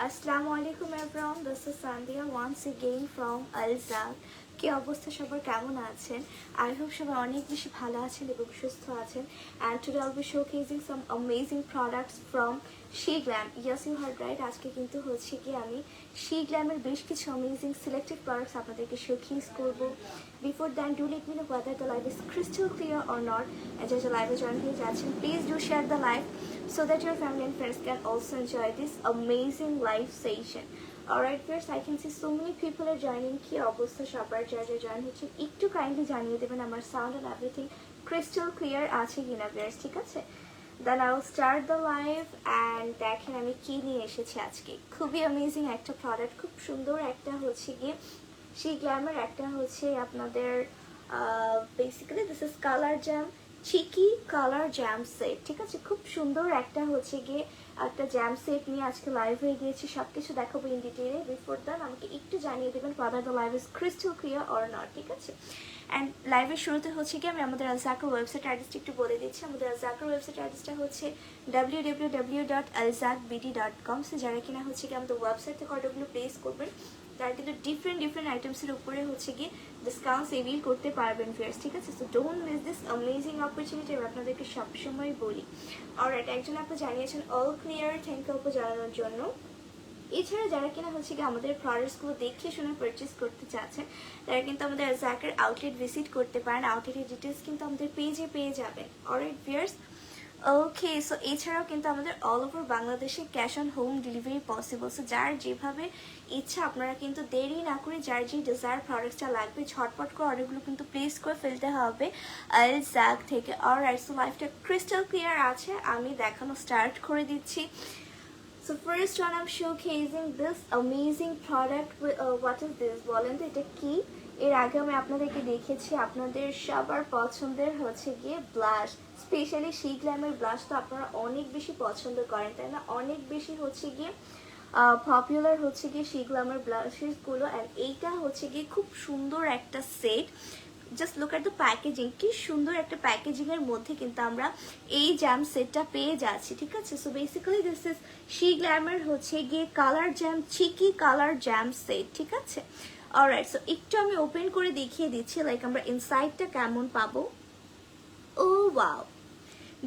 Assalamualaikum everyone, this is Sandhya once again from Alzak. কি অবস্থা সবার, কেমন আছেন? I hope সবাই অনেক বেশি ভালো আছেন এবং সুস্থ আছেন. And today I'll be showcasing some amazing products from SheGlam. Yes, you heard right. আজকে কিন্তু হচ্ছে কি আমি SheGlam এর বেশ কিছু amazing selected products আপনাদেরকে showcase করব. Before that, do let me know whether the live is crystal clear or not. And just live join page action. Please do share the live so that your family and friends can also enjoy this amazing live session. Alright viewers, I can see so many people are joining. কি অবস্থা সবার, যারা join হচ্ছে একটু kindly জানিয়ে দেবেন আমার sound and everything crystal clear আছে কিনা viewers, ঠিক আছে? Then I will start the live and দেখেন আমি কি নিয়ে এসেছি আজকে. খুবই অ্যামেজিং একটা প্রোডাক্ট, খুব সুন্দর একটা হচ্ছে গিয়ে SheGlam এর একটা হচ্ছে আপনাদের basically this is colour jam চিকি কালার জ্যাম সেট, ঠিক আছে? খুব সুন্দর একটা হচ্ছে গিয়ে একটা জ্যাম সেট নিয়ে আজকে লাইভ হয়ে গিয়েছি, সবকিছু দেখাবো ইন ডিটেইলে. বিফোর দ্যাট আমাকে একটু জানিয়ে দেবেন whether the live is crystal clear or not, ঠিক আছে? অ্যান্ড লাইভের শুরুতে হচ্ছে কি আমি আমাদের আলজাকের ওয়েবসাইট অ্যাড্রেসটা একটু বলে দিচ্ছি. আমাদের আলজাকের ওয়েবসাইট অ্যাড্রেসটা হচ্ছে www.alzakbd.com. সো যারা কিনা হচ্ছে কি আমাদের ওয়েবসাইট থেকে অর্ডারগুলো প্লেস করবেন তারা কিন্তু ডিফারেন্ট আইটেমসের উপরে হচ্ছে গিয়ে ডিসকাউন্টস এভিল করতে পারবেন ফিয়ার্স, ঠিক আছে? So don't miss this amazing opportunity, আমি আপনাদেরকে সবসময় বলি. অলরাইট, একজন আপনি জানিয়েছেন অল ক্লিয়ার, থ্যাংক ইউ আপু জানানোর জন্য. এছাড়া যারা কিনা হচ্ছে কি আমাদের প্রোডাক্টসগুলো দেখে শুনে পারচেস করতে চাচ্ছেন তারা কিন্তু আমাদের আলজাকের আউটলেট ভিজিট করতে পারেন. আউটলেটের ডিটেলস কিন্তু আমাদের পেজে পেয়ে যাবেন. অলরাইট ভিউয়ার্স, ওকে. সো এছাড়াও কিন্তু আমাদের অল ওভার বাংলাদেশে cash on home delivery possible. So যার যেভাবে ইচ্ছা আপনারা কিন্তু দেরি না করে যার যে ডিজায়ার প্রোডাক্টসটা লাগবে ঝটপট করে অর্ডারগুলো কিন্তু প্লেস করে ফেলতে হবে আলজাক থেকে. অলরাইট, সো লাইফটা ক্রিস্টাল ক্লিয়ার আছে, আমি দেখানো স্টার্ট করে দিচ্ছি. So first one I'm showcasing this amazing product. What is this? বলেন তো এটা কি? এর আগে আমি আপনাদেরকে দেখেছি আপনাদের সবার পছন্দের হচ্ছে গিয়ে ব্লাশ, স্পেশালি SheGlam এর ব্লাশ তো আপনারা অনেক বেশি পছন্দ করেন, তাই না? অনেক বেশি হচ্ছে গিয়ে পপুলার হচ্ছে গিয়ে SheGlam এর ব্লাশেসগুলো. অ্যান্ড এইটা হচ্ছে গিয়ে খুব সুন্দর একটা set. Just look at the packaging, কি সুন্দর একটা প্যাকেজিং এর মধ্যে কিন্তু আমরা এই জ্যাম সেটটা পেয়ে যাচ্ছি, ঠিক আছে? So basically this is SheGlam এর হচ্ছে গিয়ে কালার জ্যাম চিকি কালার জ্যাম সেট, ঠিক আছে? অলরাইট, সো একটু আমি ওপেন করে দেখিয়ে দিচ্ছি লাইক আমরা ইনসাইডটা কেমন পাবো. Oh wow,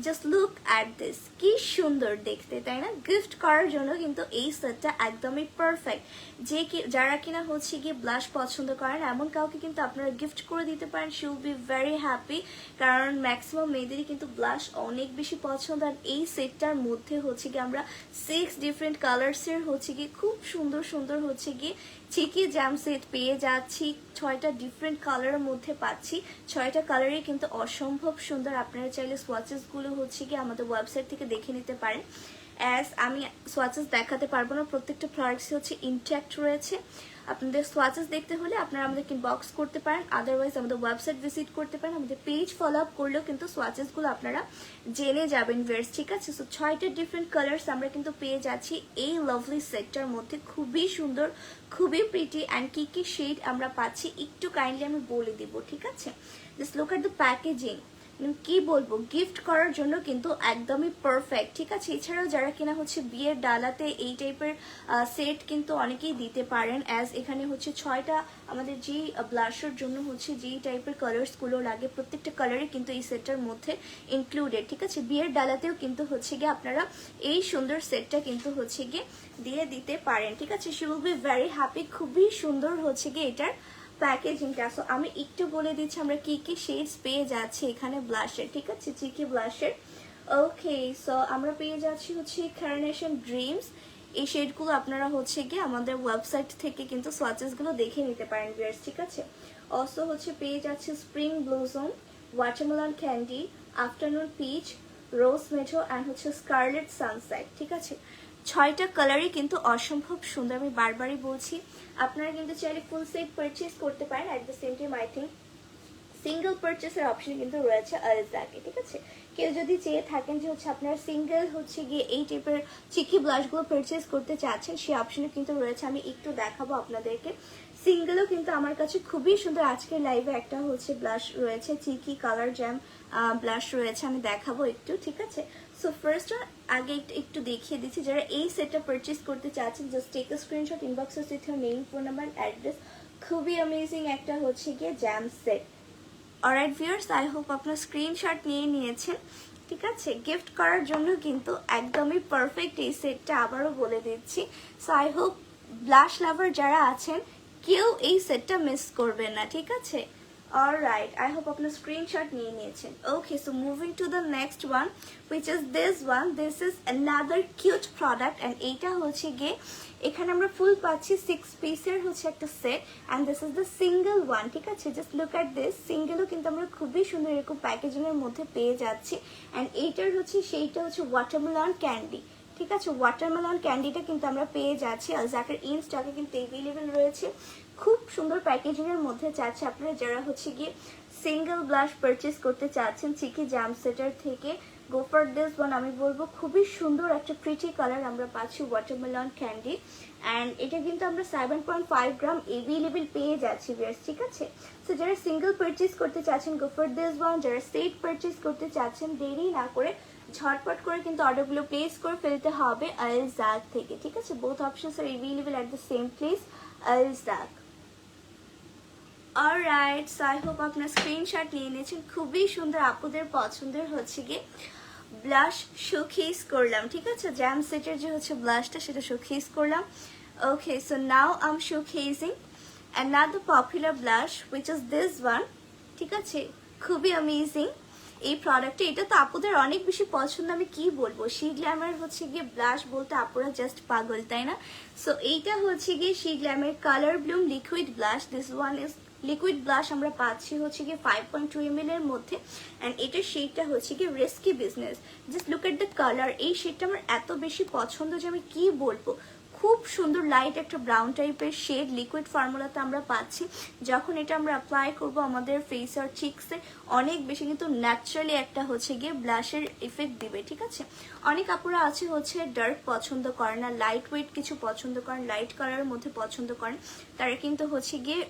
just look at this, কি সুন্দর দেখতে, তাই না? গিফট করার জন্য কিন্তু এই সেটটা একদমই পারফেক্ট. যারা কিনা হচ্ছে গিয়ে ব্লাশ পছন্দ করেন এমন কাউকে কিন্তু আপনারা গিফট করে দিতে পারেন. She will be very happy, কারণ ম্যাক্সিমাম মেয়েদেরই কিন্তু ব্লাশ অনেক বেশি পছন্দ. আর এই সেটটার মধ্যে হচ্ছে গিয়ে আমরা 6 ডিফারেন্ট কালার্সের হচ্ছে গিয়ে খুব সুন্দর সুন্দর হচ্ছে গিয়ে চিকি জ্যাম সেট পেয়ে যাচ্ছি. 6টা ডিফারেন্ট কালারের মধ্যে পাচ্ছি. 6টা কালারই কিন্তু অসম্ভব সুন্দর. আপনারা চাইলে সোয়াচেসগুলো হচ্ছে কি আমাদের ওয়েবসাইট থেকে দেখে নিতে পারেন. অ্যাজ আমি সোয়াচেস দেখাতে পারবো না, প্রত্যেকটা প্রোডাক্টস হচ্ছে ইনট্যাক্ট রয়েছে. আপনাদের সোয়াচেস দেখতে হলে আপনারা আমাদেরকে ইনবক্স করতে পারেন, আদারওয়াইজ আমাদের ওয়েবসাইট ভিজিট করতে পারেন. আমাদের পেজ ফলো আপ করলেও কিন্তু সোয়াচেসগুলো আপনারা জেনে যাবেন ভিউয়ার্স, ঠিক আছে? সো 6টা ডিফারেন্ট কালার্স আমরা কিন্তু পেয়ে যাচ্ছি এই লাভলি সেটটার মধ্যে. খুবই সুন্দর, খুবই প্রিটি. অ্যান্ড কি কি শেড আমরা পাচ্ছি একটু কাইন্ডলি আমি বলে দিব, ঠিক আছে? Just look at the packaging, কি বলবো, গিফট করার জন্য কিন্তু একদমই পারফেক্ট, ঠিক আছে। এছাড়াও যারা কিনা হচ্ছে বিয়ের ডালাতে এই টাইপের সেট কিন্তু অনেকেই দিতে পারেন, অ্যাজ এখানে হচ্ছে 6টা আমাদের যে ব্লাশের জন্য হচ্ছে যেই টাইপের কালার্সগুলো লাগে প্রত্যেকটা কালারই কিন্তু এই সেটটার মধ্যে ইনক্লুডেড, ঠিক আছে। বিয়ের ডালাতেও কিন্তু হচ্ছে গিয়ে আপনারা এই সুন্দর সেটটা কিন্তু হচ্ছে গিয়ে দিয়ে দিতে পারেন, ঠিক আছে। She will be very happy. খুবই সুন্দর হচ্ছে গিয়ে এটার প্যাকেজিংটা। সো আমি একটু বলে দিচ্ছি আমরা কি কি শেডস পেয়ে যাচ্ছি এখানে ব্লাশের, ঠিক আছে, চিকি ব্লাশের। ওকে, সো আমরা পেয়ে যাচ্ছি হচ্ছে কার্নেশন ড্রিমস। এই শেডগুলো আপনারা হচ্ছে গিয়ে আমাদের ওয়েবসাইট থেকে কিন্তু সোয়াচেসগুলো দেখে নিতে পারেন ভিউয়ার্স, ঠিক আছে। অলসো হচ্ছে পেয়ে যাচ্ছে spring blossom, watermelon candy, afternoon peach, rose মেঠো অ্যান্ড হচ্ছে স্কারলেট সানসেট, ঠিক আছে। 6টা কালারই কিন্তু অসম্ভব সুন্দর, আমি বারবারই বলছি। আপনারা কিন্তু চাইলে ফুল সেট পারচেজ করতে পারেন। At the same time I think single পারচেসের অপশন কিন্তু রয়েছে আলজাকে, ঠিক আছে। কেউ যদি চেয়ে থাকেন যে হচ্ছে আপনারা সিঙ্গেল হচ্ছে গিয়ে এই টাইপের চিকি ব্লাশগুলো পারচেস করতে চাচ্ছেন, সেই অপশনও কিন্তু রয়েছে। আমি একটু দেখাবো আপনাদেরকে। সিঙ্গেলও কিন্তু আমার কাছে খুবই সুন্দর। আজকের লাইভে একটা হচ্ছে ব্লাশ রয়েছে, চিকি কালার জ্যাম ব্লাশ রয়েছে, আমি দেখাবো একটু, ঠিক আছে। সো ফার্স্ট আগে একটু দেখিয়ে দিচ্ছি, যারা এই সেটটা পারচেস করতে চাচ্ছেন জাস্ট টেক আ স্ক্রিনশট, ইনবক্সে with your name, phone number, address. খুবই অ্যামেজিং একটা হচ্ছে গিয়ে jam set. Alright viewers, I hope আপনার স্ক্রিনশট নিয়ে নিয়েছেন, ঠিক আছে। গিফট করার জন্য কিন্তু একদমই পারফেক্ট এই সেটটা, আবারও বলে দিচ্ছি। সো আই হোপ ব্লাশ লাভার যারা আছেন কেউ এই সেটটা মিস করবেন না, ঠিক আছে। অলরাইট, আই হোপ আপনার স্ক্রিনশট নিয়ে নিয়েছেন। Okay, so moving to the next one which is this one. This is another cute product and এইটা হচ্ছে গিয়ে এখানে আমরা ফুল পাচ্ছি 6 পিসের হচ্ছে একটা set and this is the single one, ঠিক আছে। জাস্ট লুক অ্যাট দিস, সিঙ্গেলও কিন্তু আমরা খুবই সুন্দর এরকম প্যাকেজিংয়ের মধ্যে পেয়ে যাচ্ছি। অ্যান্ড এইটার হচ্ছে সেইটা হচ্ছে ওয়াটারমেলন ক্যান্ডি, ঠিক আছে। ওয়াটারমেলন ক্যান্ডিটা কিন্তু আমরা পেয়ে যাচ্ছি আলজাকের ইন স্টকে কিন্তু অ্যাভেলেবেল রয়েছে। খুব সুন্দর প্যাকেজিংয়ের মধ্যে চাচ্ছে আপনারা যারা হচ্ছে গিয়ে সিঙ্গেল ব্লাশ পারচেস করতে চাচ্ছেন চিকি জ্যাম সেটার থেকে, গো ফর দিস ওয়ান। আমি বলবো খুবই সুন্দর একটা প্রিটি কালার আমরা পাচ্ছি ওয়াটারমেলন ক্যান্ডি অ্যান্ড এটা কিন্তু আমরা 7.5 গ্রাম অ্যাভেলেবেল পেয়ে যাচ্ছি ভিউয়ার্স, ঠিক আছে। সো যারা সিঙ্গেল পারচেস করতে চাচ্ছেন গো ফর দিস ওয়ান, যারা সেট পারচেস করতে চাচ্ছেন দেরি না করে ঝটপট করে কিন্তু অর্ডারগুলো প্লেস করে ফেলতে হবে আলজাক থেকে, ঠিক আছে। Both options are available at the same place, আলজাক। অলরাইট, সো আই হোপ আপনার স্ক্রিনশট নিয়ে নিয়েছেন। খুবই সুন্দর আপুদের পছন্দের হচ্ছে গিয়ে ব্লাশ শোকেস করলাম, ঠিক আছে। জ্যাম সেটের যে হচ্ছে ব্লাশটা সেটা শোকেস করলাম। Okay, so now I am showcasing another popular blush which is this one, ঠিক আছে। খুবই অ্যামেজিং এই প্রোডাক্টটা, এটা তো আপুদের অনেক বেশি পছন্দ। আমি কি বলবো, শি গ্ল্যামার হচ্ছে গিয়ে ব্লাশ বলতে আপুরা জাস্ট পাগল, তাই না। সো এইটা হচ্ছে গিয়ে she Glamour colour Bloom liquid blush. This one is liquid blush আমরা পাচ্ছি হচ্ছে গিয়ে 5.2 ml এর মধ্যে অ্যান্ড এটার শেডটা হচ্ছে গিয়ে risky business. Just look at the colour. এই শেডটা আমার এত বেশি পছন্দ যে আমি কি বলবো। খুব সুন্দর লাইট একটা ব্রাউন টাইপের শেড লিকুইড ফর্মুলাতে আমরা পাচ্ছি। যখন এটা আমরা অ্যাপ্লাই করব আমাদের ফেস আর চিকসে অনেক বেশি কিন্তু ন্যাচারালি একটা হচ্ছে গিয়ে ব্লাশের ইফেক্ট দিবে, ঠিক আছে। অনেক আপুরা আছে হচ্ছে ডার্ক পছন্দ করেন না, লাইট ওয়েট কিছু পছন্দ করেন, লাইট কালারের মধ্যে পছন্দ করেন, তারা কিন্তু হচ্ছে গিয়ে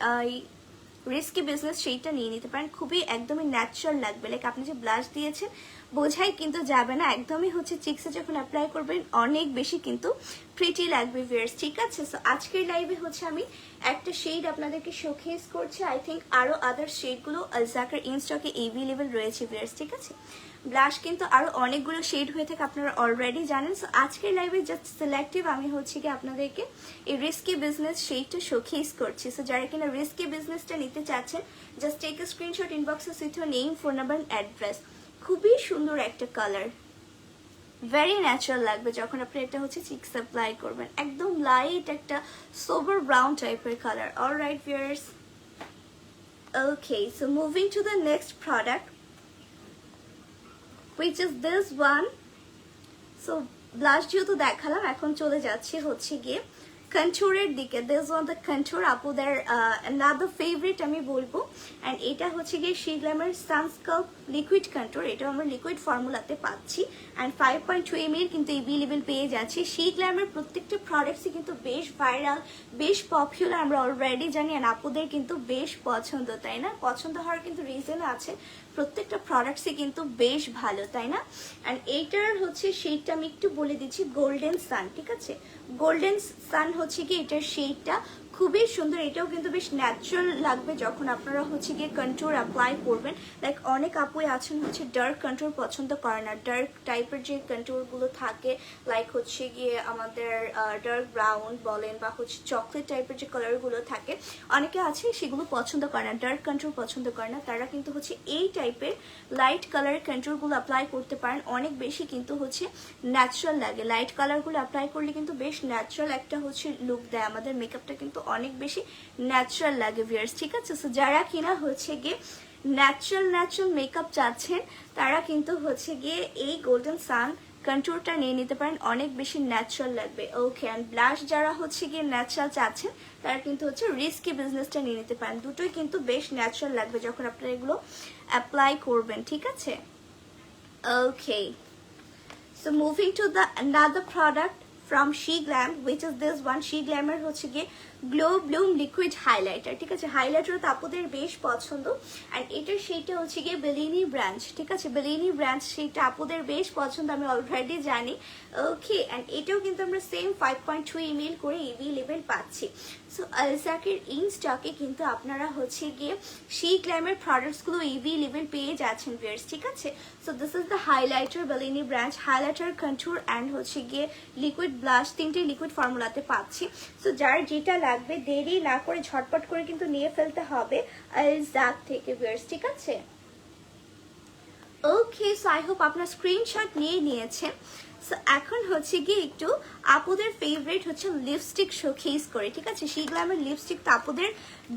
রিস্কি বিজনেস সেইটা নিয়ে নিতে পারেন। খুবই একদমই ন্যাচারাল লাগবে, লাইক আপনি যে ব্লাশ দিয়েছেন বোঝাই কিন্তু যাবে না, একদমই হচ্ছে চিক্সে যখন অ্যাপ্লাই করবেন অনেক বেশি কিন্তু প্রিটি লাগবে ভিউয়ার্স, ঠিক আছে। সো আজকের লাইভে হচ্ছে আমি একটা শেড আপনাদেরকে শোকেস করছি। আই থিঙ্ক আরও আদার শেডগুলো আলজাকের ইন স্টকে অ্যাভেলেবেল রয়েছে ভিউয়ার্স, ঠিক আছে। ব্লাশ কিন্তু আরও অনেকগুলো শেড হয়ে থাকে আপনারা অলরেডি জানেন। সো আজকের লাইভে জাস্ট সিলেক্টিভ আমি হচ্ছে কি আপনাদেরকে এই রিস্কি বিজনেস শেডটা শোকেস করছি। সো যারা কিনা রিস্কি বিজনেসটা নিতে চাচ্ছেন জাস্ট টেক এ স্ক্রিনশট, ইনবক্সে with your name, phone number, address. খুবই সুন্দর একটা কালার, ভেরি ন্যাচারাল লাগবে যখন আপনি এটা হচ্ছে চিক্স অ্যাপ্লাই করবেন। একদম লাইট একটা সোবার ব্রাউন টাইপের colour. Alright viewers, okay, so moving to the next product which is this one. So blush যেহেতু দেখালাম, এখন চলে যাচ্ছি হচ্ছে গিয়ে কন্ট্যুরের দিকে। দিস ওয়ান দ্য কন্ট্যুর আপুদের another ফেভারিট আমি বলবো। অ্যান্ড এটা হচ্ছে গিয়ে শি গ্ল্যামার সানস্কাল্প লিকুইড কন্ট্রোল, এটাও আমরা লিকুইড ফর্মুলাতে পাচ্ছি অ্যান্ড 5.2 ml কিন্তু এভেলেবেল পেয়ে যাচ্ছি। শি গ্ল্যামের প্রত্যেকটা প্রোডাক্টসই কিন্তু বেশ ভাইরাল, বেশ পপুলার, আমরা অলরেডি জানি অ্যান্ড আপুদের কিন্তু বেশ পছন্দ, তাই না? পছন্দ হওয়ার কিন্তু রিজন আছে, প্রত্যেকটা প্রোডাক্টসই কিন্তু বেশ ভালো, তাই না? অ্যান্ড এইটার হচ্ছে শেডটা আমি একটু বলে দিচ্ছি, গোল্ডেন সান, ঠিক আছে? গোল্ডেন সান হচ্ছে কি এটার শেডটা, খুবই সুন্দর। এটাও কিন্তু বেশ ন্যাচারাল লাগবে যখন আপনারা হচ্ছে গিয়ে কন্ট্রোল অ্যাপ্লাই করবেন। লাইক অনেক আপুই আছেন হচ্ছে ডার্ক কন্ট্রোল পছন্দ করে না, ডার্ক টাইপের যে কন্ট্রোলগুলো থাকে লাইক হচ্ছে গিয়ে আমাদের ডার্ক ব্রাউন বলেন বা হচ্ছে চকলেট টাইপের যে কালারগুলো থাকে, অনেকে আছে সেগুলো পছন্দ করে না, ডার্ক কন্ট্রোল পছন্দ করে না, তারা কিন্তু হচ্ছে এই টাইপের লাইট কালারের কন্ট্রোলগুলো অ্যাপ্লাই করতে পারেন। অনেক বেশি কিন্তু হচ্ছে ন্যাচারাল লাগে, লাইট কালারগুলো অ্যাপ্লাই করলে কিন্তু বেশ ন্যাচারাল একটা হচ্ছে লুক দেয়, আমাদের মেকআপটা কিন্তু অনেক বেশি ন্যাচারাল লাগে ভিউয়ার্স, ঠিক আছে? সো যারা কিনা হচ্ছে গিয়ে ন্যাচারাল মেকআপ চাচ্ছেন তারা কিন্তু হচ্ছে গিয়ে এই গোল্ডেন সান কন্ট্রোলটা নিয়ে নিতে পারেন, অনেক বেশি ন্যাচারাল লাগবে। ওকে, অ্যান্ড ব্লাশ যারা হচ্ছে গিয়ে ন্যাচারাল চাচ্ছেন তারা কিন্তু হচ্ছে রিস্কি বিজনেসটা নিয়ে নিতে পারেন, দুটোই কিন্তু বেশ ন্যাচারাল লাগবে যখন আপনারা এগুলো অ্যাপ্লাই করবেন, ঠিক আছে? ওকে, so moving to the another product from SheGlam, which is this one, SheGlam হচ্ছে গিয়ে গ্লো ব্লুম লিকুইড হাইলাইটার, ঠিক আছে? হাইলাইটার তো আপুদের বেশ পছন্দ অ্যান্ড এটার সেইটা হচ্ছে গিয়ে বেলিনি ব্রাঞ্চ, ঠিক আছে? বেলিনি ব্রাঞ্চ সেইটা আপুদের বেশ পছন্দ, আমি অলরেডি জানি। ওকে, অ্যান্ড এটাও কিন্তু আমরা সেম 5.2 ml করে ইভি লেভেল পাচ্ছি। সো আলসাকের ইন স্টকে কিন্তু আপনারা হচ্ছে গিয়ে SheGlamের প্রোডাক্টসগুলো ইভি লেভেল পেয়ে যাচ্ছেন ভিউয়ার্স, ঠিক আছে? So this is the highlighter, Bellini brunch highlighter, contour and হচ্ছে গিয়ে লিকুইড ব্লাশ, তিনটে লিকুইড ফর্মুলাতে পাচ্ছি। সো যার যেটা লাগবে দেরি না করে ঝটপট করে কিন্তু নিয়ে ফেলতে হবে আলজাক থেকে ভিউয়ার্স, ঠিক আছে? ওকে, সো আই হোপ আপনার স্ক্রিনশট নিয়ে নিয়েছেন। সো এখন হচ্ছে গিয়ে একটু আপুদের ফেভারিট হচ্ছে লিপস্টিক শোকেস করে, ঠিক আছে? SheGlamের লিপস্টিক তো আপুদের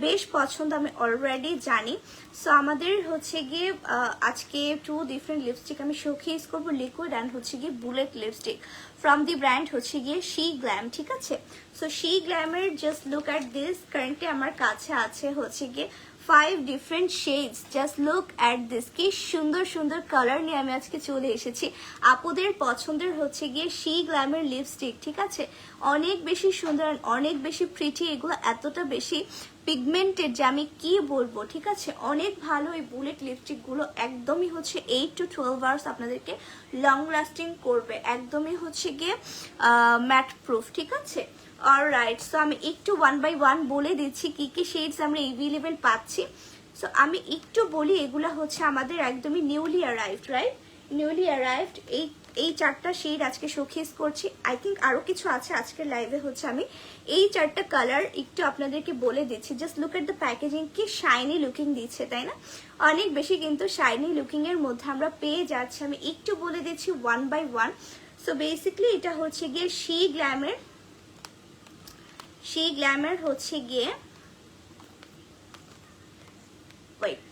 বেশ পছন্দ, আমি অলরেডি জানি। সো আমাদের হচ্ছে গিয়ে আজকে 2 ডিফারেন্ট লিপস্টিক আমি শোকেস করবো, লিকুইড অ্যান্ড হচ্ছে গিয়ে bullet lipstick from the brand হচ্ছে গিয়ে SheGlam, ঠিক আছে? সো SheGlamের just look at this, currently আমার কাছে আছে হচ্ছে গিয়ে 5 different shades, just look at this, কি সুন্দর সুন্দর কালার নিয়ে আমি আজকে চলে এসেছি। আপুদের পছন্দের হচ্ছে গিয়ে SheGlamের লিপস্টিক, ঠিক আছে? অনেক বেশি সুন্দর, অনেক বেশি প্রিটি, এগুলো এতটা বেশি পিগমেন্টেড যে আমি কি বলবো, ঠিক আছে? অনেক ভালো এই বুলেট লিপস্টিকগুলো, একদমই হচ্ছে 8 to 12 আওয়ার্স আপনাদেরকে লং লাস্টিং করবে, একদমই হচ্ছে গিয়ে ম্যাট প্রুফ, ঠিক আছে? অলরাইট, সো আমি একটু 1 by 1 বলে দিচ্ছি কি কি শেডস আমরা এভেলেবেল পাচ্ছি। সো আমি একটু বলি, এগুলা হচ্ছে আমাদের একদমই newly arrived, right? Newly arrived এই 4টা শেড আজকে শোকেস করছি। আই থিঙ্ক আরও কিছু আছে আজকের লাইভে, হচ্ছে আমি এই 4টা কালার একটু আপনাদেরকে বলে দিচ্ছি। Just look at the packaging, কি শাইনি লুকিং দিচ্ছে, তাই না? অনেক বেশি কিন্তু শাইনি লুকিংয়ের মধ্যে আমরা পেয়ে যাচ্ছি। আমি একটু বলে দিচ্ছি 1 by 1। সো বেসিক্যালি এটা হচ্ছে গিয়ে SheGlamের হচ্ছে গিয়ে ওয়েট,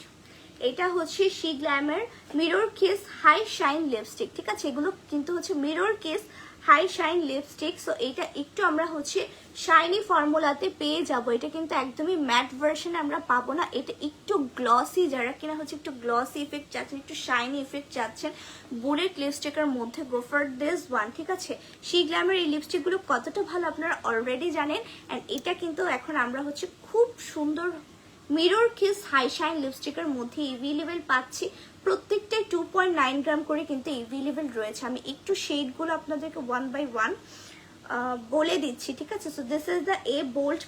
এটা হচ্ছে SheGlamের mirror kiss high shine lipstick, ঠিক আছে? এগুলো কিন্তু হচ্ছে mirror kiss high shine lipstick. So এটা একটু আমরা হচ্ছে শাইনি ফর্মুলাতে পেয়ে যাব, এটা কিন্তু একদমই ম্যাট ভার্সনে আমরা পাবো না, এটা একটু গ্লসি, যারা কিনা হচ্ছে একটু গ্লসি ইফেক্ট চাচ্ছেন, একটু শাইনি ইফেক্ট চাচ্ছেন বুলেট লিপস্টিকের মধ্যে, গো ফর দিস ওয়ান, ঠিক আছে? SheGlamের এই লিপস্টিকগুলো কতটা ভালো আপনারা অলরেডি জানেন। অ্যান্ড এটা কিন্তু এখন আমরা হচ্ছে খুব সুন্দর মিরর কিস হাই শাইন লিপস্টিকের মধ্যে এভেলেবেল পাচ্ছি, প্রত্যেকটাই 2.9 গ্রাম করে কিন্তু এভেলেবেল রয়েছে। আমি একটু শেডগুলো আপনাদেরকে 1 by 1 বলে দিচ্ছি, ঠিক আছে? So this is the a bold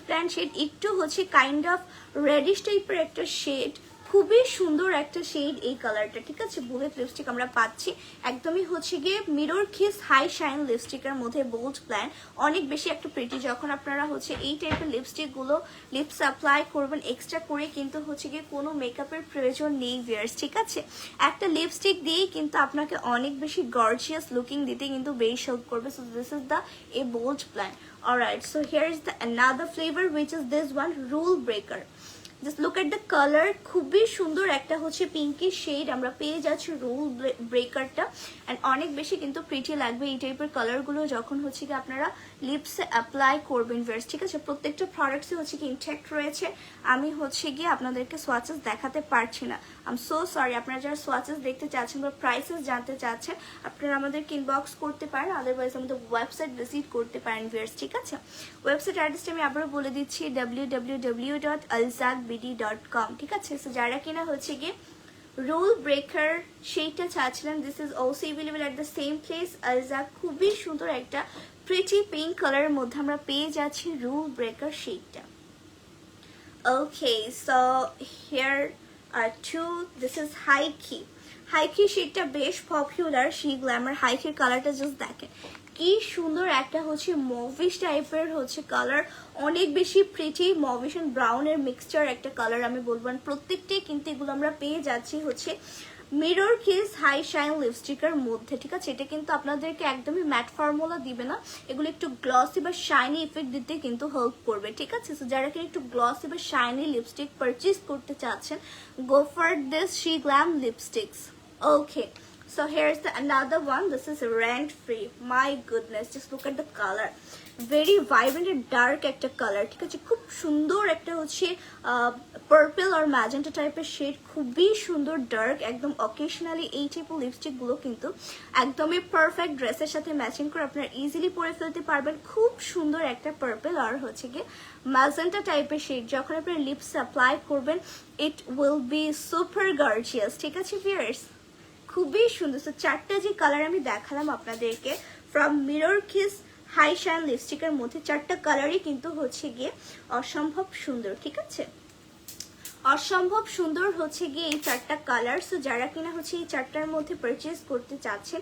plan shade, একটু হচ্ছে কাইন্ড অফ রেডিশ টাইপের একটা শেড, খুবই সুন্দর একটা শেড এই কালারটা, ঠিক আছে? বুলেট লিপস্টিক আমরা পাচ্ছি, একদমই হচ্ছে গিয়ে মিরর কিস হাই শাইন লিপস্টিকের মধ্যে বোল্ড প্ল্যান, অনেক বেশি একটা প্রিটি। যখন আপনারা হচ্ছে এই টাইপের লিপস্টিকগুলো লিপস অ্যাপ্লাই করবেন, এক্সট্রা করে কিন্তু হচ্ছে গিয়ে কোনো মেকআপের প্রয়োজন নেই ভিউয়ার্স, ঠিক আছে? একটা লিপস্টিক দিয়েই কিন্তু আপনাকে অনেক বেশি গর্জিয়াস লুকিং দিতে কিন্তু বেশ হেল্প করবে। So this is the a bold plan. Alright, so here is the another flavor which is this one, rule breaker. Just look at the colour, খুবই সুন্দর একটা হচ্ছে পিঙ্কি শেড আমরা পেয়ে যাচ্ছি রুল ব্রেকারটা। অ্যান্ড অনেক বেশি কিন্তু প্রিটি লাগবে এই টাইপের কালারগুলো যখন হচ্ছে কি আপনারা লিপসে অ্যাপ্লাই করবেন ভিউয়ার্স, ঠিক আছে। প্রত্যেকটা প্রোডাক্টসই হচ্ছে কি ইনটেক্ট রয়েছে। আমি হচ্ছে গিয়ে আপনাদেরকে সোয়াচেস দেখাতে পারছি না, আই এম সো সরি। আপনারা যারা সোয়াচেস দেখতে চাচ্ছেন বা প্রাইসেস জানতে চাচ্ছেন আপনারা আমাদেরকে ইনবক্স করতে পারেন, আদারওয়াইজ আমাদের ওয়েবসাইট ভিজিট করতে পারেন ভিউয়ার্স, ঠিক আছে। ওয়েবসাইট অ্যাড্রেসটা আমি আবারও বলে দিচ্ছি www.alzakbd.com, ঠিক আছে। সো যারা কিনা হচ্ছে গিয়ে রুল ব্রেকার সেইটা চাচ্ছিলেন, this is also available at the same place আলজাক। খুবই সুন্দর একটা প্রিটি পিঙ্ক কালারের মধ্যে আমরা পেয়ে যাচ্ছি রুল ব্রেকার শেডটা। Okay, so here are two, this is হাইকি। হাইকি শেডটা বেশ পপুলার, শি গ্ল্যামার হাইকির কালারটা জাস্ট দেখেন কি সুন্দর একটা হচ্ছে মভিশ টাইপের হচ্ছে কালার, অনেক বেশি প্রিটি মভিশ এন্ড ব্রাউনের মিক্সচার একটা কালার আমি বলবো। প্রত্যেকটাই কিন্তু এগুলো আমরা পেয়ে যাচ্ছি হচ্ছে মিরর কিস হাই শাইন লিপস্টিকের মধ্যে, ঠিক আছে। এটা কিন্তু আপনাদেরকে একদমই ম্যাট ফর্মুলা দিবে না, এগুলো একটু গ্লসি বা শাইনি ইফেক্ট দিতে কিন্তু হেল্প করবে, ঠিক আছে। সো যারা কিনা একটু গ্লসি বা শাইনি লিপস্টিক পারচেজ করতে চাচ্ছেন, go for this SheGlam lipsticks. Okay, so here's the another one, this is rent free, my goodness, just look at the color, very vibrant and dark একটা colour, ঠিক আছে। খুব সুন্দর একটা হচ্ছে purple আর magenta টাইপের শেড, খুবই সুন্দর ডার্ক একদম। অকেশনালি এই টাইপের লিপস্টিক গুলো কিন্তু একদমই পারফেক্ট ড্রেসের সাথে ম্যাচিং করে আপনারা ইজিলি পরে ফেলতে পারবেন। খুব সুন্দর একটা পার্পল আর হচ্ছে গিয়ে ম্যাজেন্টা টাইপের শেড, যখন আপনারা লিপস অ্যাপ্লাই করবেন it will be super gorgeous, ঠিক আছে ভিউয়ার্স, খুবই সুন্দর। তো চারটা যে কালার আমি দেখালাম আপনাদেরকে from mirror kiss high shine লিপস্টিকের মধ্যে, চারটা কালারই কিন্তু হচ্ছে গিয়ে অসম্ভব সুন্দর, ঠিক আছে। অসম্ভব সুন্দর হচ্ছে গিয়ে এই চারটা কালার। সো যারা কিনা হচ্ছে এই চারটার মধ্যে পারচেজ করতে চাচ্ছেন,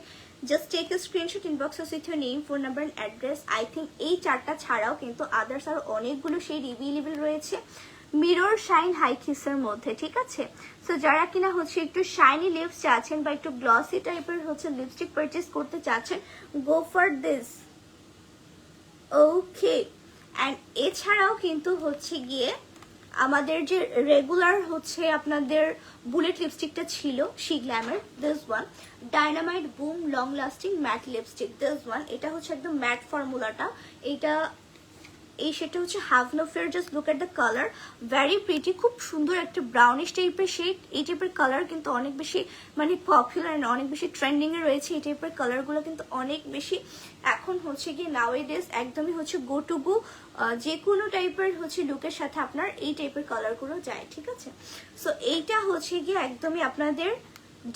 just take a screenshot, inbox with your name, phone number and address. I think এই চারটা ছাড়াও কিন্তু আদার্স আর অনেকগুলো শেড অ্যাভেলেবল রয়েছে মিরর শাইন হাই কিসের মধ্যে, ঠিক আছে। সো যারা কিনা হচ্ছে একটু শাইনি লিপস চাচ্ছেন বা একটু গ্লসি টাইপের হচ্ছে লিপস্টিক পারচেজ করতে চাচ্ছেন, go for this. Okay, and এছাড়াও কিন্তু হচ্ছে গিয়ে আমাদের যে রেগুলার হচ্ছে আপনাদের বুলেট লিপস্টিকটা ছিল she glamour, this one dynamite boom long lasting matte lipstick, this one. এটা হচ্ছে একদম ম্যাট ফর্মুলাটা, এটা এই শেডটা হচ্ছে have no fear, just look at the colour, very pretty, খুব সুন্দর একটা ব্রাউনিশ টাইপের শেড। এই টাইপের কালার কিন্তু অনেক বেশি মানে পপুলার এন্ড অনেক বেশি ট্রেন্ডিং এ রয়েছে। এই টাইপের কালারগুলো কিন্তু অনেক বেশি এখন হচ্ছে গিয়ে নাওয়েডেজ একদমই হচ্ছে গো টু গো, যে কোনো টাইপের হচ্ছে লুকের সাথে আপনার এই টাইপের কালারগুলো যায়, ঠিক আছে। সো এইটা হচ্ছে গিয়ে একদমই আপনাদের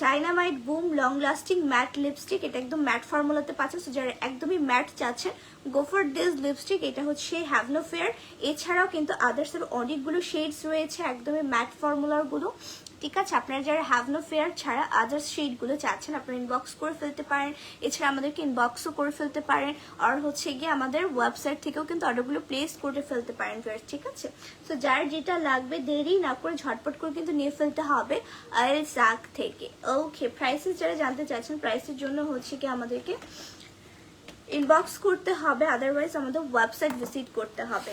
dynamite boom long lasting matte lipstick, এটা একদম ম্যাট ফর্মুলাতে পাচ্ছেন। সো যারা একদমই ম্যাট চাচ্ছেন, গো ফর দিস লিপস্টিক। এটা হচ্ছে হ্যাভ নো ফেয়ার। এছাড়াও কিন্তু আদার্স এর অনেকগুলো শেডস রয়েছে একদমই ম্যাট ফর্মুলার গুলো, ঠিক আছে। আপনারা যারা হ্যাভ নো ফেয়ার ছাড়া আদার্স শেড গুলো চাচ্ছেন, আপনারা ইনবক্স করে ফেলতে পারেন। এছাড়া আমাদেরকে ইনবক্সও করে ফেলতে পারেন, আর হচ্ছে গিয়ে আমাদের ওয়েবসাইট থেকেও কিন্তু অর্ডারগুলো প্লেস করে ফেলতে পারেন, ঠিক আছে। সো যার যেটা লাগবে দেরি না করে ঝটপট করে কিন্তু নিয়ে ফেলতে হবে আলজাক থেকে। ওকে, প্রাইসেস যারা জানতে চাচ্ছেন, প্রাইসের জন্য হচ্ছে কি আমাদেরকে ইনবক্স করতে হবে, আদারওয়াইজ আমাদের ওয়েবসাইট ভিজিট করতে হবে।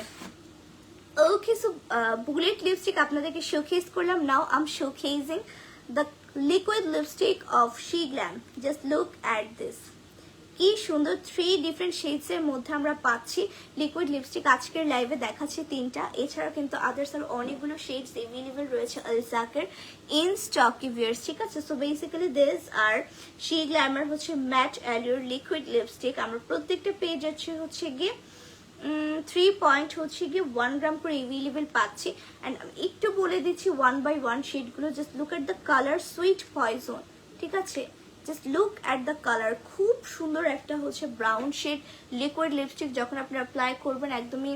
ওকে, সো বুলেট লিপস্টিক আপনাদেরকে শোকেস করলাম। নাও I am showcasing the liquid lipstick of she glam, just look at this, কি সুন্দর 3 ডিফারেন্ট শেডস এর মধ্যে আমরা পাচ্ছি লিকুইড লিপস্টিক। আজকের লাইভে দেখাচ্ছি 3টা, এছাড়া কিন্তু আদার্স আর অনেকগুলো শেডস অ্যাভেলেবল রয়েছে আলজাকের ইন স্টকি ভিউয়ার্স, ঠিক আছে। সো বেসিক্যালি দিস আর শি গ্ল্যামার হচ্ছে ম্যাট অ্যালিওর লিকুইড লিপস্টিক। আমরা প্রত্যেকটা পেয়ে যাচ্ছি হচ্ছে গিয়ে 3 পয়েন্ট হচ্ছে গিয়ে 1 গ্রাম করে অ্যাভেলেবল পাচ্ছি। অ্যান্ড একটু বলে দিচ্ছি 1 বাই 1 শেডগুলো, just look at the colour, sweet poison, ঠিক আছে। Just look at the colour, খুব সুন্দর একটা হচ্ছে ব্রাউন শেড লিকুইড লিপস্টিক। যখন আপনি অ্যাপ্লাই করবেন একদমই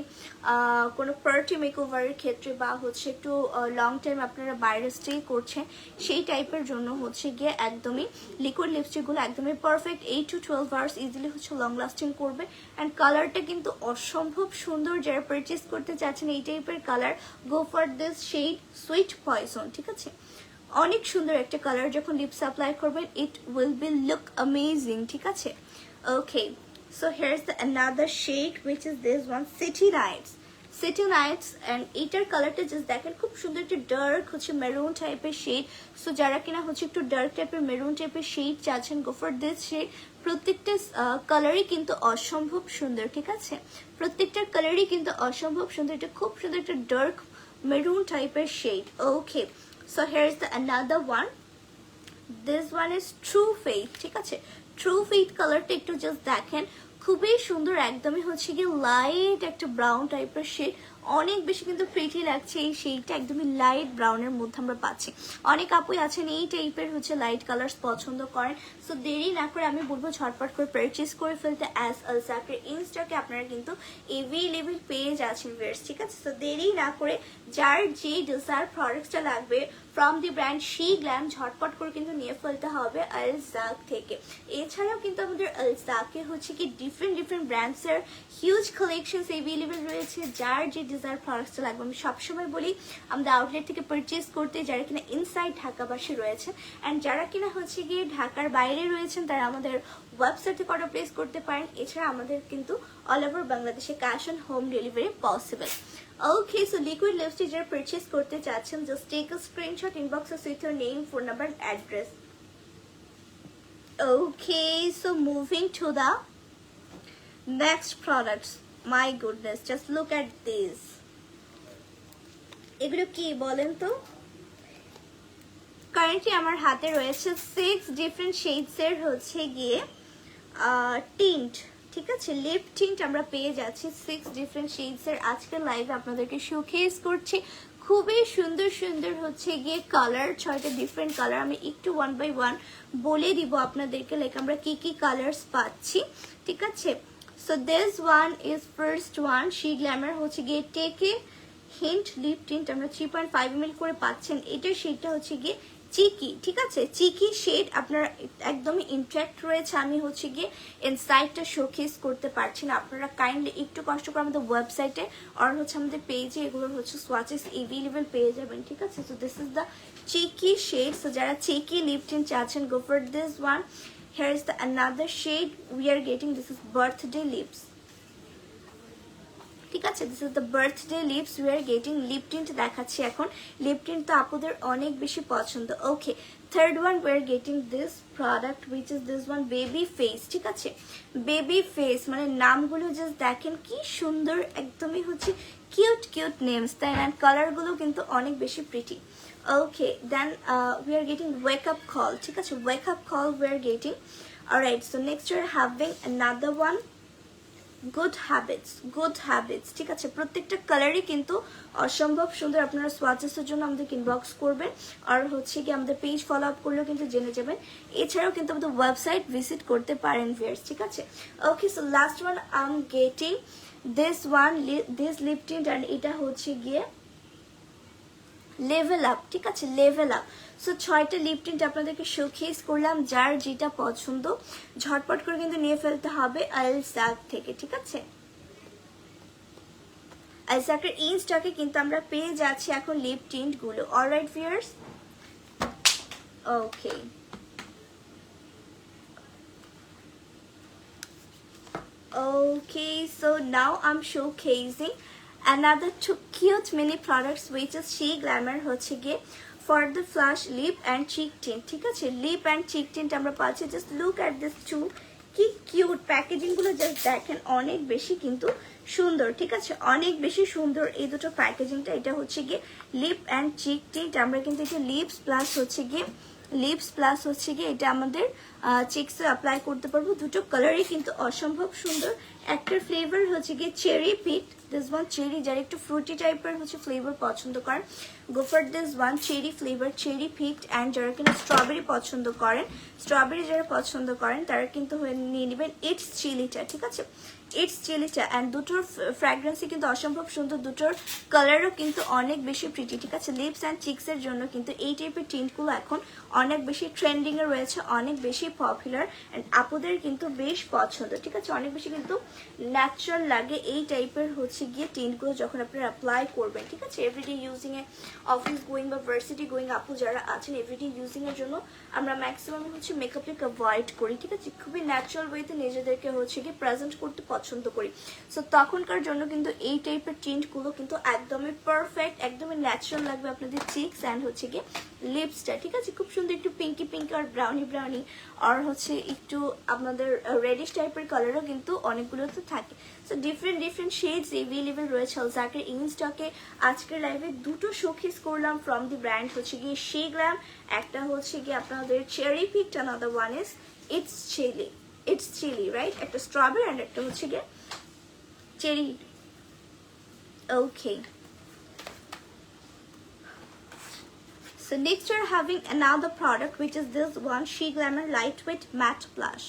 কোনো পার্টি মেকওভারের ক্ষেত্রে বা হচ্ছে একটু লং টাইম আপনারা বাইরে স্টে করছেন সেই টাইপের জন্য হচ্ছে গিয়ে একদমই লিকুইড লিপস্টিকগুলো একদমই পারফেক্ট। 8 to 12 আওয়ার্স ইজিলি হচ্ছে লং লাস্টিং করবে। অ্যান্ড কালারটা কিন্তু অসম্ভব সুন্দর। যারা পারচেস করতে চাচ্ছেন এই টাইপের colour, go for this shade sweet poison, ঠিক আছে। অনেক সুন্দর একটা কালার, যখন লিপস অ্যাপ্লাই করবেন it will be look amazing, ঠিক আছে। Okay, so here is the another shade which is this one, city lights. City nights and এইটার কালারটা জাস্ট দেখেন খুব সুন্দর একটা ডার্ক হচ্ছে মেরুন টাইপের শেড। সো যারা কিনা হচ্ছে একটু ডার্ক টাইপের মেরুন টাইপের শেড চাচ্ছেন, গো ফর দিস শেড। প্রত্যেকটা কালারই কিন্তু অসম্ভব সুন্দর, ঠিক আছে, প্রত্যেকটার কালারই কিন্তু অসম্ভব সুন্দর। এটা খুব সুন্দর একটা ডার্ক মেরুন টাইপের shade. Okay, so here is the another one. This one is true faith, ঠিক আছে। ট্রু ফেথ কালারটা একটু জাস্ট দেখেন, খুবই সুন্দর, একদমই হচ্ছে গিয়ে লাইট একটা ব্রাউন টাইপের শেড। অনেক বেশি কিন্তু প্রিটি লাগছে এই শেডটা, একদমই লাইট ব্রাউনের মধ্যে আমরা পাচ্ছি। অনেক আপুই আছেন এই টাইপের হচ্ছে লাইট কালার্স পছন্দ করেন। সো দেরি না করে আমি বলবো ঝটপট করে পারচেস করে ফেলতে, অ্যাজ আলসাকের ইনস্টকে আপনারা কিন্তু এভেলেবেল পেয়ে যাচ্ছেন ভিউয়ার্স, ঠিক আছে। সো দেরি না করে যার যে ডিজায়ার প্রোডাক্টসটা লাগবে from the brand she glam, ঝটপট করে কিন্তু নিয়ে ফেলতে হবে আলজাক থেকে। এছাড়াও কিন্তু আমাদের আলজাকে হচ্ছে কি ডিফারেন্ট ব্র্যান্ডসের হিউজ কালেকশনস এভেলেবেল রয়েছে। যার যে ডিজায়ার প্রোডাক্টসটা লাগবে, আমি সবসময় বলি আমাদের আউটলেট থেকে পারচেস করতে, যারা কিনা ইনসাইড ঢাকাবাসী রয়েছেন অ্যান্ড যারা কিনা হচ্ছে গিয়ে ঢাকার বাইরে রয়েছেন তারা আমাদের ওয়েবসাইট থেকে অর্ডার প্লেস করতে পারেন। এছাড়া আমাদের কিন্তু অল ওভার বাংলাদেশে cash on home delivery possible. Okay, so liquid lipstick যারা পারচেস করতে চাচ্ছেন, just take a screenshot, inbox us with your name, phone number, address. Okay, so moving to the next products. My goodness, just look at this. এগুলো কি বলেন তো? Currently আমার হাতে রয়েছে 6 ডিফারেন্ট শেডস এর হচ্ছে গিয়ে টিন্ট, ঠিক আছে, লিপ টিন্ট আমরা পেয়ে যাচ্ছি 6 ডিফারেন্ট শেডস এর। আজকের লাইভে আপনাদেরকে শোকেস করছি খুবই সুন্দর সুন্দর হচ্ছে গিয়ে কালার, 6টা ডিফারেন্ট কালার। আমি একটু ওয়ান বাই ওয়ান বলে দিব আপনাদেরকে, লাইক আমরা কি কি কালার্স পাচ্ছি, ঠিক আছে। So this one is first one, she glamour হচ্ছে গিয়ে টেকে হিন্ট লিপ টিন্ট, আমরা 3.5 ml করে পাচ্ছেন। এটার শেডটা হচ্ছে গিয়ে চিকি, ঠিক আছে, চিকি শেড আপনার একদমই ইন্ট্রাক্ট রয়েছে। আমি হচ্ছে গিয়ে ইনসাইডটা শোকেস করতে পারছি না, আপনারা কাইন্ডলি একটু কষ্ট করে আমাদের ওয়েবসাইটে আর হচ্ছে আমাদের পেজে এগুলোর হচ্ছে সোয়াচেস এভেলেবেল পেয়ে যাবেন, ঠিক আছে। So this is the cheeky shade. So যারা চিকি লিপ টিন্ট চাচ্ছেন, go for this one. Here is the another shade we are getting, this is birthday lips, ঠিক আছে। This is the birthday lips we are getting. Lip tint দেখাচ্ছি এখন, lip tint তো আপুদের অনেক বেশি পছন্দ। Okay, third one we are getting this product which is this one baby face, ঠিক আছে। বেবি ফেস মানে নামগুলো জাস্ট দেখেন কি সুন্দর, একদমই হচ্ছে কিউট কিউট নেমস, তাই না? কালারগুলো কিন্তু অনেক বেশি pretty. Okay, then we are getting wake up call, ঠিক আছে, wake up call we are getting. Alright, so next you are having another one good habits, ঠিক আছে। প্রত্যেকটা কালারই কিন্তু অসম্ভব সুন্দর। আপনারা সোয়াচেসের জন্য আমাদের ইনবক্স করবেন আর হচ্ছে কি আমাদের পেজ ফলো আপ করলেও কিন্তু জেনে যাবেন। এছাড়াও কিন্তু আমাদের ওয়েবসাইট ভিজিট করতে পারেন ভিউয়ার্স, ঠিক আছে। Okay, so last one I am getting this one, this lip tint, and এটা হচ্ছে গিয়ে লেভেল আপ, ঠিক আছে, লেভেল আপ। সো 6টা লিপ টিন্ট আপনাদেরকে শোকেস করলাম, যার যেটা পছন্দ ঝটপট করে কিন্তু নিয়ে ফেলতে হবে আলজাক থেকে, ঠিক আছে। আলজাকের ইন স্টকে কিন্তু আমরা পেয়ে যাচ্ছি এখন লিপ টিন্ট গুলো। Alright viewers, okay, okay, so now I'm showcasing another 2 cute mini products which is She Glamour হচ্ছে গিয়ে for the flush lip and cheek tint, ঠিক আছে। লিপ অ্যান্ড চিক টিন্ট আমরা পাচ্ছি। Just look at this two, কি cute packaging গুলো, জাস্ট দেখেন অনেক বেশি কিন্তু সুন্দর, ঠিক আছে, অনেক বেশি সুন্দর এই দুটো প্যাকেজিংটা। এটা হচ্ছে গিয়ে লিপ অ্যান্ড চিক টিন্ট, আমরা কিন্তু এটা লিপস প্লাস হচ্ছে গিয়ে এটা আমাদের চিক্সে অ্যাপ্লাই করতে পারবো। দুটো কালারই কিন্তু অসম্ভব সুন্দর। একটা ফ্লেভার হচ্ছে গিয়ে cherry pit, this one cherry, যারা একটু ফ্রুটি টাইপের হচ্ছে ফ্লেভার পছন্দ করেন, go for this one cherry flavour, cherry pit. And যারা কিন্তু স্ট্রবেরি পছন্দ করেন, তারা কিন্তু নিয়ে নেবেন ইটস চিলিটা, ঠিক আছে, ইটস চিলিটা। অ্যান্ড দুটোর ফ্র্যাগ্রেন্সই কিন্তু অসম্ভব সুন্দর, দুটোর কালারও কিন্তু অনেক বেশি প্রিটি, ঠিক আছে। লিপস অ্যান্ড চিক্সের জন্য কিন্তু এই টাইপের টিন্টগুলো এখন অনেক বেশি ট্রেন্ডিংয়ে রয়েছে, অনেক বেশি পপুলার অ্যান্ড আপুদের কিন্তু বেশ পছন্দ, ঠিক আছে। অনেক বেশি কিন্তু ন্যাচারাল লাগে এই টাইপের হচ্ছে গিয়ে টিন্টগুলো যখন আপনারা অ্যাপ্লাই করবেন, ঠিক আছে। এভরিডে ইউজিংয়ে, অফিস গোয়িং বা ভার্সিটি গোয়িং আপু যারা আছেন, এভরিডে ইউজিংয়ের জন্য আমরা ম্যাক্সিমাম হচ্ছে মেকআপ লুক অ্যাভয়েড করি, ঠিক আছে। খুবই ন্যাচারাল ওয়েতে নিজেদেরকে হচ্ছে গিয়ে প্রেজেন্ট করতে পছন্দ পছন্দ করি। সো তখনকার জন্য কিন্তু এই টাইপের টিন্টগুলো কিন্তু একদমই পারফেক্ট, একদমই ন্যাচারাল লাগবে আপনাদের চিকস অ্যান্ড হচ্ছে গিয়ে লিপসটা, ঠিক আছে? খুব সুন্দর একটু পিঙ্কি পিঙ্কি আর ব্রাউনি ব্রাউনি আর হচ্ছে একটু আপনাদের রেডিশ টাইপের কালারও কিন্তু অনেকগুলোতে থাকে। So different different shades available রয়েছে অলজাকের ইন স্টকে। আজকের লাইভে দুটো শোকেস করলাম ফ্রম দি ব্র্যান্ড হচ্ছে গিয়ে শি গ্ল্যাম, একটা হচ্ছে গিয়ে আপনাদের cherry pick, another one is it's chilly right, একটা স্ট্রবেরি অ্যান্ড একটা হচ্ছে গিয়ে cherry. Okay, so next we're having another product which is this one, She Glamour Lightweight Matte Blush.